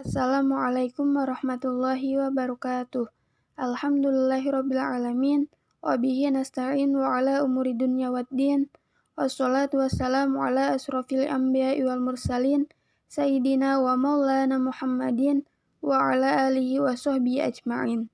Assalamualaikum warahmatullahi wabarakatuh. Alhamdulillahirrabbilalamin. Wabihi nasta'in wa ala umuri dunya waddin. Wassalatu wassalamu ala asrafil anbiya'i wal mursalin. Sayyidina wa maulana Muhammadin wa ala alihi wa sahbihi ajma'in.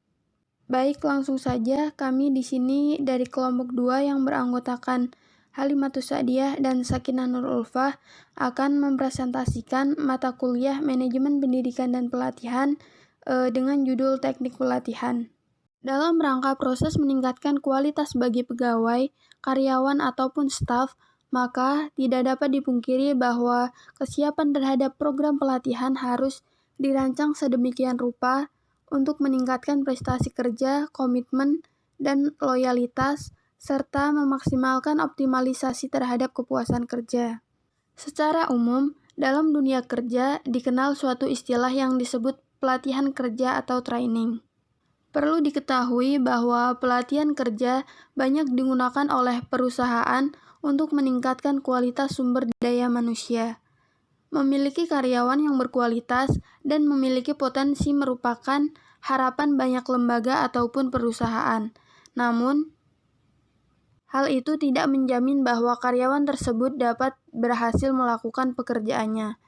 Baik, langsung saja kami di sini dari kelompok 2 yang beranggotakan Halimatus Sa'diyah dan Sakinah Nurul Ulfah akan mempresentasikan mata kuliah Manajemen Pendidikan dan Pelatihan dengan judul Teknik Pelatihan. Dalam rangka proses meningkatkan kualitas bagi pegawai, karyawan ataupun staf, maka tidak dapat dipungkiri bahwa kesiapan terhadap program pelatihan harus dirancang sedemikian rupa untuk meningkatkan prestasi kerja, komitmen, dan loyalitas, serta memaksimalkan optimalisasi terhadap kepuasan kerja. Secara umum, dalam dunia kerja dikenal suatu istilah yang disebut pelatihan kerja atau training. Perlu diketahui bahwa pelatihan kerja banyak digunakan oleh perusahaan untuk meningkatkan kualitas sumber daya manusia. Memiliki karyawan yang berkualitas dan memiliki potensi merupakan harapan banyak lembaga ataupun perusahaan. Namun, hal itu tidak menjamin bahwa karyawan tersebut dapat berhasil melakukan pekerjaannya.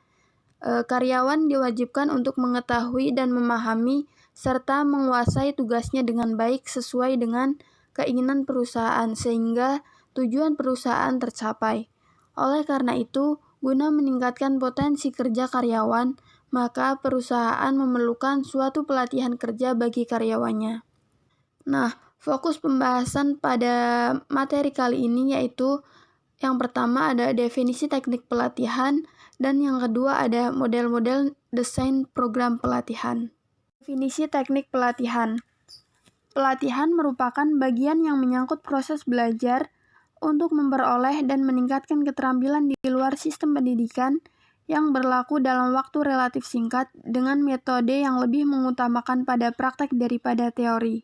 Karyawan diwajibkan untuk mengetahui dan memahami serta menguasai tugasnya dengan baik sesuai dengan keinginan perusahaan sehingga tujuan perusahaan tercapai. Oleh karena itu, guna meningkatkan potensi kerja karyawan, maka perusahaan memerlukan suatu pelatihan kerja bagi karyawannya. Nah, fokus pembahasan pada materi kali ini yaitu yang pertama ada definisi teknik pelatihan dan yang kedua ada model-model desain program pelatihan. Definisi teknik pelatihan. Pelatihan merupakan bagian yang menyangkut proses belajar untuk memperoleh dan meningkatkan keterampilan di luar sistem pendidikan yang berlaku dalam waktu relatif singkat dengan metode yang lebih mengutamakan pada praktek daripada teori.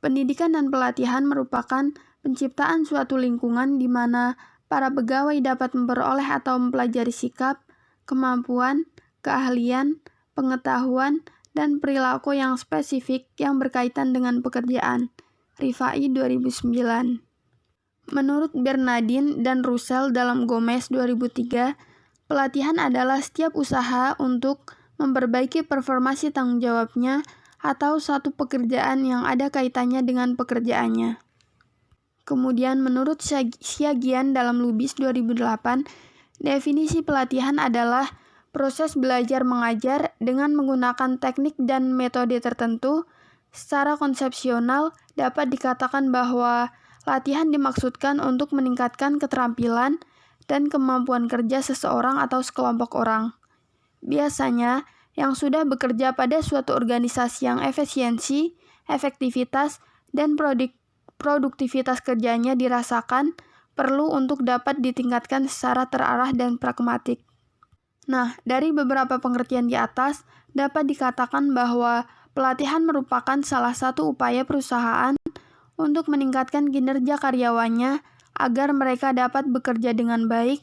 Pendidikan dan pelatihan merupakan penciptaan suatu lingkungan di mana para pegawai dapat memperoleh atau mempelajari sikap, kemampuan, keahlian, pengetahuan, dan perilaku yang spesifik yang berkaitan dengan pekerjaan. Rifai 2009. Menurut Bernardin dan Russell dalam Gomez 2003, pelatihan adalah setiap usaha untuk memperbaiki performasi tanggung jawabnya atau satu pekerjaan yang ada kaitannya dengan pekerjaannya. Kemudian menurut Syagian dalam Lubis 2008, definisi pelatihan adalah proses belajar mengajar dengan menggunakan teknik dan metode tertentu. Secara konsepsional dapat dikatakan bahwa latihan dimaksudkan untuk meningkatkan keterampilan dan kemampuan kerja seseorang atau sekelompok orang. Biasanya, yang sudah bekerja pada suatu organisasi yang efisiensi, efektivitas, dan produktivitas kerjanya dirasakan perlu untuk dapat ditingkatkan secara terarah dan pragmatik. Nah, dari beberapa pengertian di atas, dapat dikatakan bahwa pelatihan merupakan salah satu upaya perusahaan untuk meningkatkan kinerja karyawannya agar mereka dapat bekerja dengan baik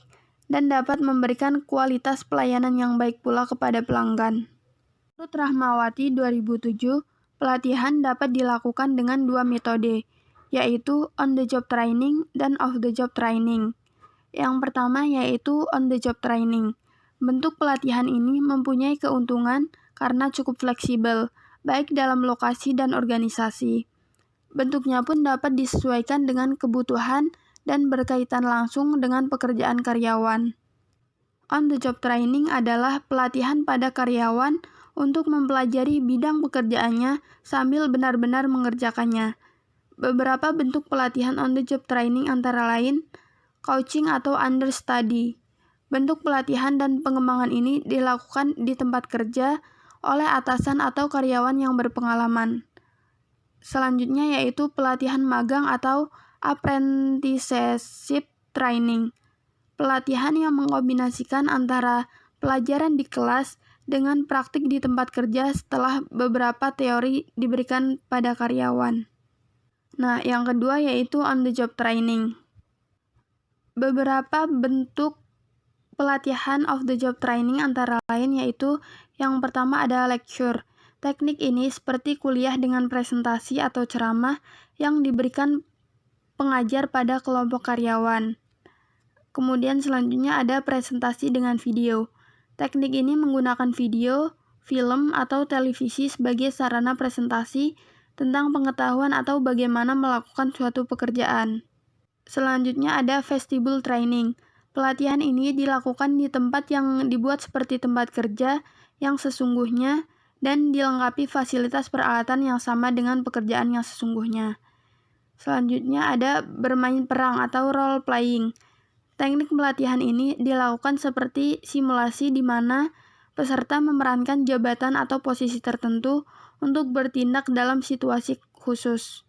dan dapat memberikan kualitas pelayanan yang baik pula kepada pelanggan. Menurut Rahmawati 2007, pelatihan dapat dilakukan dengan dua metode, yaitu on-the-job training dan off-the-job training. Yang pertama yaitu on-the-job training. Bentuk pelatihan ini mempunyai keuntungan karena cukup fleksibel, baik dalam lokasi dan organisasi. Bentuknya pun dapat disesuaikan dengan kebutuhan dan berkaitan langsung dengan pekerjaan karyawan. On-the-job training adalah pelatihan pada karyawan untuk mempelajari bidang pekerjaannya sambil benar-benar mengerjakannya. Beberapa bentuk pelatihan on-the-job training antara lain coaching atau understudy. Bentuk pelatihan dan pengembangan ini dilakukan di tempat kerja oleh atasan atau karyawan yang berpengalaman. Selanjutnya yaitu pelatihan magang atau apprenticeship training. Pelatihan yang mengkombinasikan antara pelajaran di kelas dengan praktik di tempat kerja setelah beberapa teori diberikan pada karyawan. Nah, yang kedua yaitu on-the-job training. Beberapa bentuk pelatihan of the job training antara lain yaitu yang pertama ada lecture. Teknik ini seperti kuliah dengan presentasi atau ceramah yang diberikan pengajar pada kelompok karyawan. Kemudian selanjutnya ada presentasi dengan video. Teknik ini menggunakan video, film, atau televisi sebagai sarana presentasi tentang pengetahuan atau bagaimana melakukan suatu pekerjaan. Selanjutnya ada vestibule training. Pelatihan ini dilakukan di tempat yang dibuat seperti tempat kerja yang sesungguhnya dan dilengkapi fasilitas peralatan yang sama dengan pekerjaan yang sesungguhnya. Selanjutnya ada bermain perang atau role playing. Teknik pelatihan ini dilakukan seperti simulasi di mana peserta memerankan jabatan atau posisi tertentu untuk bertindak dalam situasi khusus.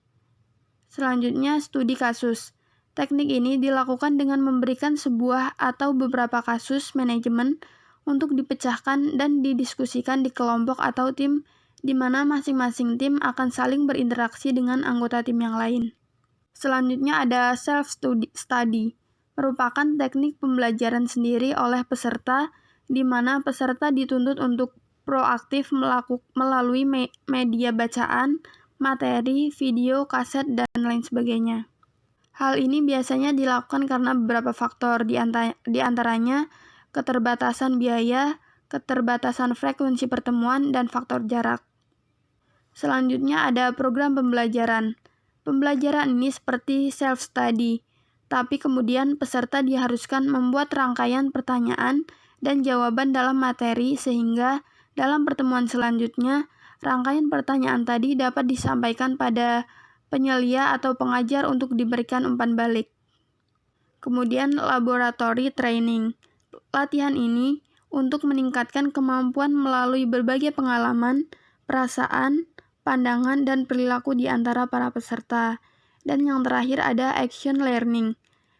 Selanjutnya, studi kasus. Teknik ini dilakukan dengan memberikan sebuah atau beberapa kasus manajemen untuk dipecahkan dan didiskusikan di kelompok atau tim di mana masing-masing tim akan saling berinteraksi dengan anggota tim yang lain. Selanjutnya ada self-study, merupakan teknik pembelajaran sendiri oleh peserta di mana peserta dituntut untuk proaktif melalui media bacaan, materi, video, kaset, dan lain sebagainya. Hal ini biasanya dilakukan karena beberapa faktor, di antaranya keterbatasan biaya, keterbatasan frekuensi pertemuan, dan faktor jarak. Selanjutnya ada program pembelajaran. Pembelajaran ini seperti self-study, tapi kemudian peserta diharuskan membuat rangkaian pertanyaan dan jawaban dalam materi sehingga dalam pertemuan selanjutnya, rangkaian pertanyaan tadi dapat disampaikan pada penyelia atau pengajar untuk diberikan umpan balik. Kemudian laboratory training. Latihan ini untuk meningkatkan kemampuan melalui berbagai pengalaman, perasaan, pandangan, dan perilaku di antara para peserta. Dan yang terakhir ada action learning.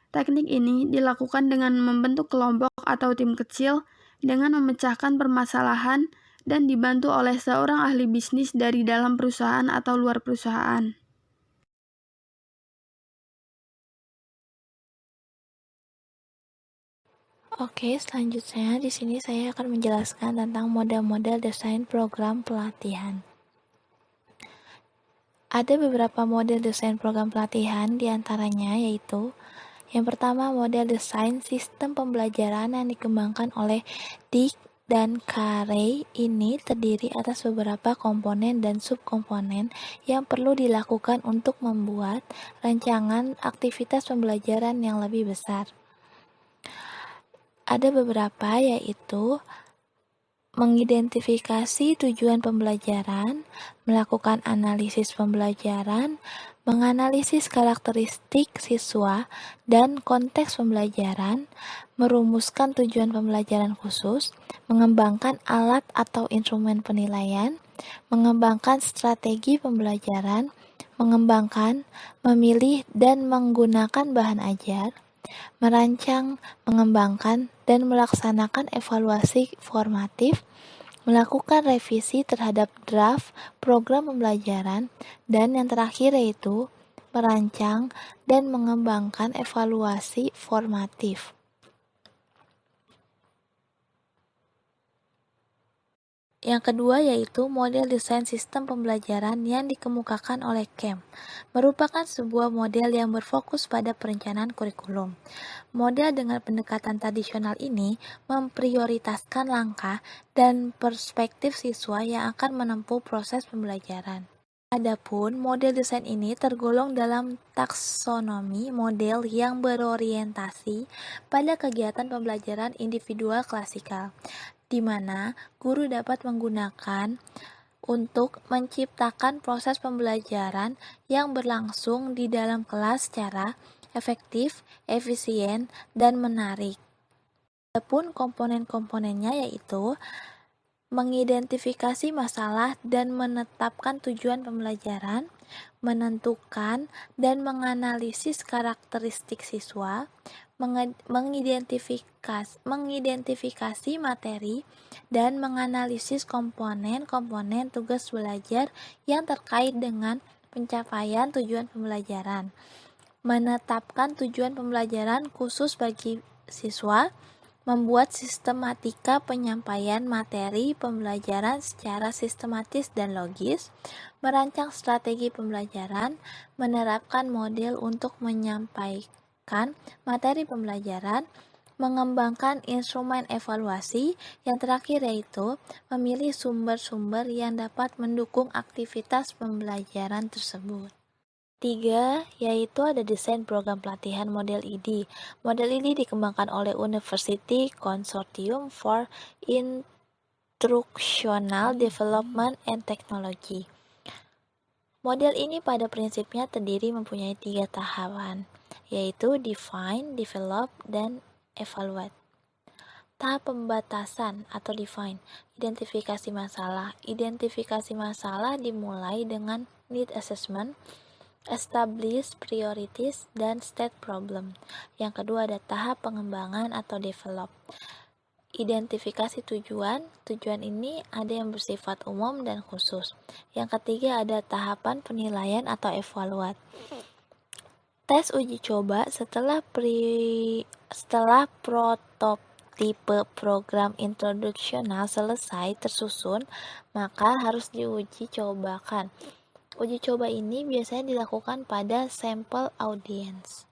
Teknik ini dilakukan dengan membentuk kelompok atau tim kecil dengan memecahkan permasalahan dan dibantu oleh seorang ahli bisnis dari dalam perusahaan atau luar perusahaan. Oke, selanjutnya di sini saya akan menjelaskan tentang model-model desain program pelatihan. Ada beberapa model desain program pelatihan, diantaranya yaitu yang pertama model desain sistem pembelajaran yang dikembangkan oleh Dick dan Carey. Ini terdiri atas beberapa komponen dan subkomponen yang perlu dilakukan untuk membuat rancangan aktivitas pembelajaran yang lebih besar. Ada beberapa yaitu mengidentifikasi tujuan pembelajaran, melakukan analisis pembelajaran, menganalisis karakteristik siswa dan konteks pembelajaran, merumuskan tujuan pembelajaran khusus, mengembangkan alat atau instrumen penilaian, mengembangkan strategi pembelajaran, mengembangkan, memilih dan menggunakan bahan ajar, merancang, mengembangkan, dan melaksanakan evaluasi formatif, melakukan revisi terhadap draft program pembelajaran, dan yang terakhir yaitu merancang dan mengembangkan evaluasi formatif. Yang kedua yaitu model desain sistem pembelajaran yang dikemukakan oleh Kemp, merupakan sebuah model yang berfokus pada perencanaan kurikulum. Model dengan pendekatan tradisional ini memprioritaskan langkah dan perspektif siswa yang akan menempuh proses pembelajaran. Adapun model desain ini tergolong dalam taksonomi model yang berorientasi pada kegiatan pembelajaran individual klasikal, di mana guru dapat menggunakan untuk menciptakan proses pembelajaran yang berlangsung di dalam kelas secara efektif, efisien, dan menarik. Adapun komponen-komponennya yaitu mengidentifikasi masalah dan menetapkan tujuan pembelajaran, menentukan dan menganalisis karakteristik siswa, mengidentifikasi materi, dan menganalisis komponen-komponen tugas belajar yang terkait dengan pencapaian tujuan pembelajaran, menetapkan tujuan pembelajaran khusus bagi siswa, membuat sistematika penyampaian materi pembelajaran secara sistematis dan logis, merancang strategi pembelajaran, menerapkan model untuk menyampaikan materi pembelajaran, mengembangkan instrumen evaluasi, yang terakhir yaitu memilih sumber-sumber yang dapat mendukung aktivitas pembelajaran tersebut. 3, yaitu ada desain program pelatihan model ID. Model ID dikembangkan oleh University Consortium for Instructional Development and Technology. Model ini pada prinsipnya terdiri mempunyai 3 tahapan, yaitu define, develop, dan evaluate. Tahap pembatasan atau define, identifikasi masalah. Identifikasi masalah dimulai dengan need assessment, establish priorities, dan state problem. Yang kedua ada tahap pengembangan atau develop. Identifikasi tujuan. Tujuan ini ada yang bersifat umum dan khusus. Yang ketiga ada tahapan penilaian atau evaluat. Tes uji coba setelah prototipe program instruksional selesai tersusun, maka harus diuji cobakan. Uji coba ini biasanya dilakukan pada sampel audience.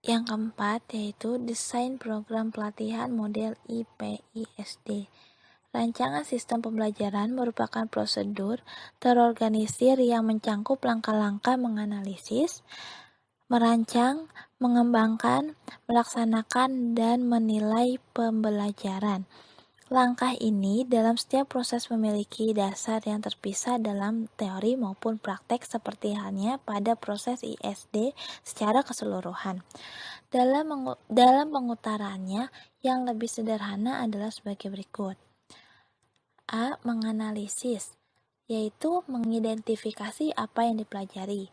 Yang keempat yaitu desain program pelatihan model IPISD. Rancangan sistem pembelajaran merupakan prosedur terorganisir yang mencangkup langkah-langkah menganalisis, merancang, mengembangkan, melaksanakan, dan menilai pembelajaran. Langkah ini dalam setiap proses memiliki dasar yang terpisah dalam teori maupun praktek seperti halnya pada proses ISD secara keseluruhan. Dalam pengutaraannya yang lebih sederhana adalah sebagai berikut. A. Menganalisis, yaitu mengidentifikasi apa yang dipelajari.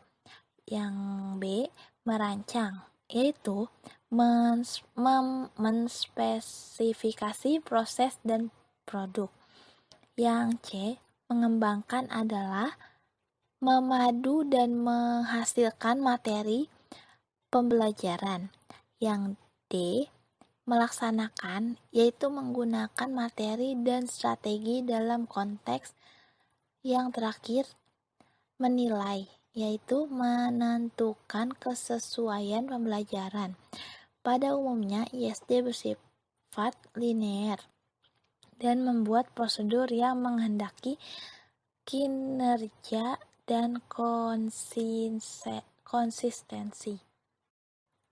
Yang B. Merancang, yaitu menspesifikasi proses dan produk. Yang C. Mengembangkan adalah memadu dan menghasilkan materi pembelajaran. Yang D. Melaksanakan, yaitu menggunakan materi dan strategi dalam konteks. Yang terakhir, menilai, yaitu menentukan kesesuaian pembelajaran. Pada umumnya, ISD bersifat linear dan membuat prosedur yang menghendaki kinerja dan konsistensi.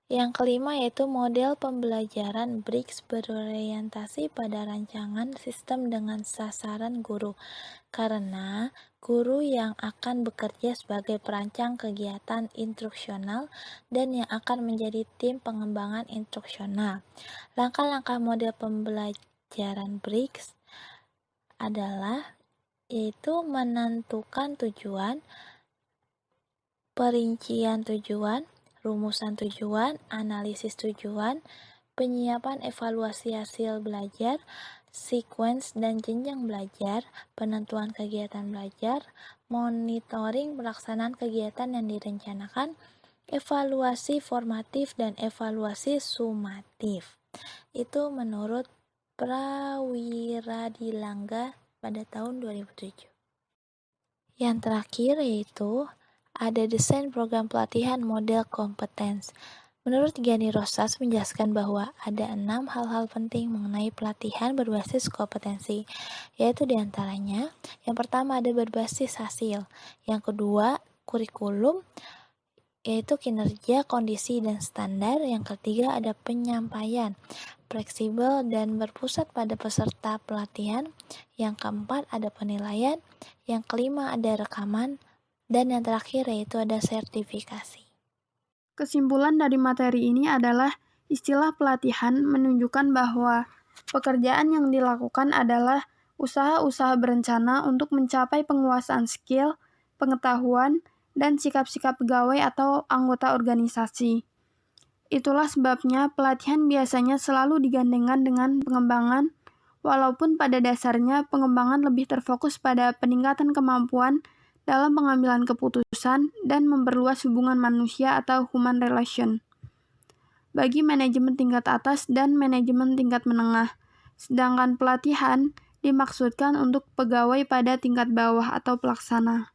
Yang kelima yaitu model pembelajaran BRICS berorientasi pada rancangan sistem dengan sasaran guru, karena guru yang akan bekerja sebagai perancang kegiatan instruksional dan yang akan menjadi tim pengembangan instruksional. Langkah-langkah model pembelajaran BRICS adalah yaitu menentukan tujuan, perincian tujuan, rumusan tujuan, analisis tujuan, penyiapan evaluasi hasil belajar, sequence dan jenjang belajar, penentuan kegiatan belajar, monitoring pelaksanaan kegiatan yang direncanakan, evaluasi formatif dan evaluasi sumatif. Itu menurut Prawiradilangga pada tahun 2007. Yang terakhir yaitu ada desain program pelatihan model kompetens. Menurut Gianni Rosas menjelaskan bahwa ada 6 hal-hal penting mengenai pelatihan berbasis kompetensi, yaitu diantaranya, yang pertama ada berbasis hasil, yang kedua kurikulum, yaitu kinerja, kondisi, dan standar, yang ketiga ada penyampaian, fleksibel dan berpusat pada peserta pelatihan, yang keempat ada penilaian, yang kelima ada rekaman, dan yang terakhir yaitu ada sertifikasi. Kesimpulan dari materi ini adalah istilah pelatihan menunjukkan bahwa pekerjaan yang dilakukan adalah usaha-usaha berencana untuk mencapai penguasaan skill, pengetahuan, dan sikap-sikap pegawai atau anggota organisasi. Itulah sebabnya pelatihan biasanya selalu digandengkan dengan pengembangan, walaupun pada dasarnya pengembangan lebih terfokus pada peningkatan kemampuan dalam pengambilan keputusan dan memperluas hubungan manusia atau human relation. bagi manajemen tingkat atas dan manajemen tingkat menengah. Sedangkan pelatihan dimaksudkan untuk pegawai pada tingkat bawah atau pelaksana.